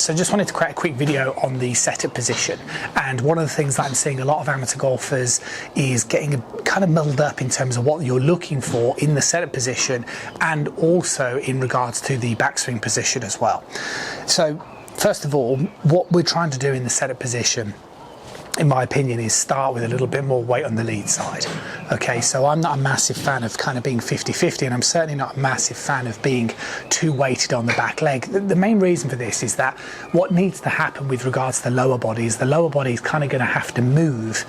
so just wanted to create a quick video on the setup position, and one of the things that I'm seeing a lot of amateur golfers is getting kind of muddled up in terms of what you're looking for in the setup position and also in regards to the backswing position as well. So first of all, what we're trying to do in the setup position, in my opinion, is start with a little bit more weight on the lead side. Okay, so I'm not a massive fan of kind of being 50-50, and I'm certainly not a massive fan of being too weighted on the back leg. The main reason for this is that what needs to happen with regards to the lower body is kind of going to have to move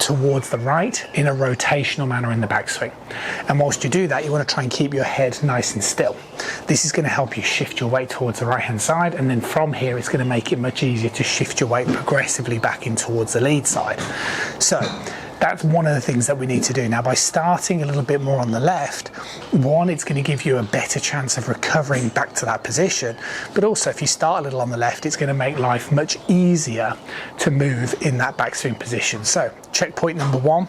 towards the right in a rotational manner in the backswing. And whilst you do that, you want to try and keep your head nice and still. This is going to help you shift your weight towards the right hand side, and then from here it's going to make it much easier to shift your weight progressively back in towards the lead side. So that's one of the things that we need to do. Now, by starting a little bit more on the left, one, it's going to give you a better chance of recovering back to that position, but also if you start a little on the left, it's going to make life much easier to move in that backswing position. So checkpoint number one,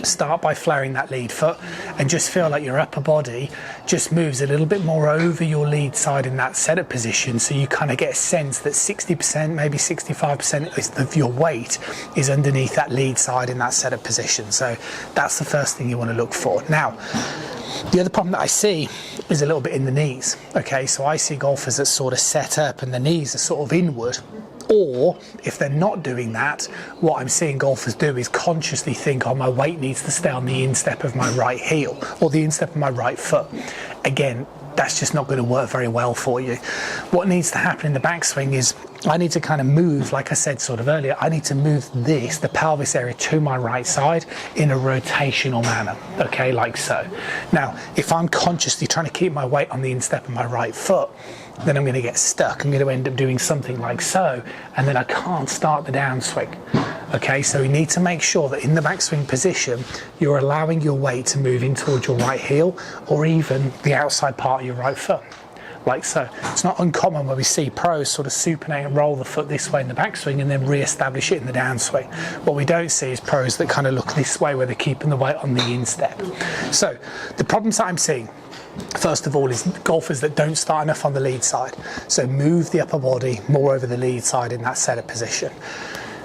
start by flaring that lead foot and just feel like your upper body just moves a little bit more over your lead side in that setup position, so you kind of get a sense that 60%, maybe 65% of your weight is underneath that lead side in that setup position. So that's the first thing you want to look for. Now, the other problem that I see is a little bit in the knees. Okay, so I see golfers that sort of set up and the knees are sort of inward. Or if they're not doing that, what I'm seeing golfers do is consciously think, oh, my weight needs to stay on the instep of my right heel or the instep of my right foot. Again, that's just not going to work very well for you. What needs to happen in the backswing is I need to kind of move, like I said sort of earlier, I need to move the pelvis area to my right side in a rotational manner, okay, like so. Now, if I'm consciously trying to keep my weight on the instep of my right foot, then I'm going to get stuck. I'm going to end up doing something like so, and then I can't start the downswing. Okay, so you need to make sure that in the backswing position, you're allowing your weight to move in towards your right heel or even the outside part of your right foot, like so. It's not uncommon where we see pros sort of supinate and roll the foot this way in the backswing and then re-establish it in the downswing. What we don't see is pros that kind of look this way where they're keeping the weight on the instep. So the problems that I'm seeing, first of all, is golfers that don't start enough on the lead side. So move the upper body more over the lead side in that setup position.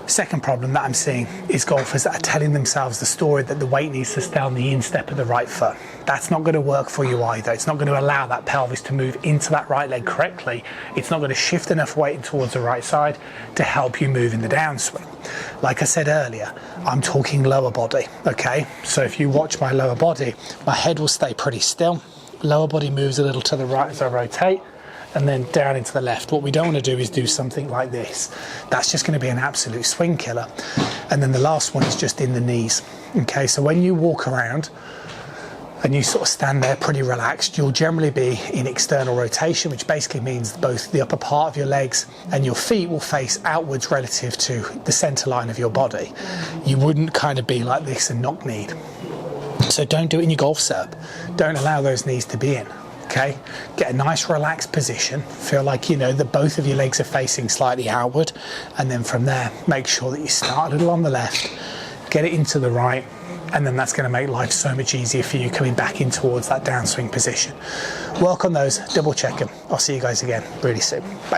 Second problem that I'm seeing is golfers that are telling themselves the story that the weight needs to stay on the instep of the right foot. That's not going to work for you either. It's not going to allow that pelvis to move into that right leg correctly. It's not going to shift enough weight towards the right side to help you move in the downswing. Like I said earlier, I'm talking lower body, okay? So if you watch my lower body, my head will stay pretty still. Lower body moves a little to the right as I rotate, and then down into the left. What we don't want to do is do something like this. That's just going to be an absolute swing killer. And then the last one is just in the knees. Okay, so when you walk around and you sort of stand there pretty relaxed, you'll generally be in external rotation, which basically means both the upper part of your legs and your feet will face outwards relative to the center line of your body. You wouldn't kind of be like this and knock-kneed. So don't do it in your golf setup. Don't allow those knees to be in. Okay, get a nice relaxed position, feel like you know that both of your legs are facing slightly outward, and then from there make sure that you start a little on the left, get it into the right, and then that's going to make life so much easier for you coming back in towards that downswing position. Work on those, double check them. I'll see you guys again really soon. Bye.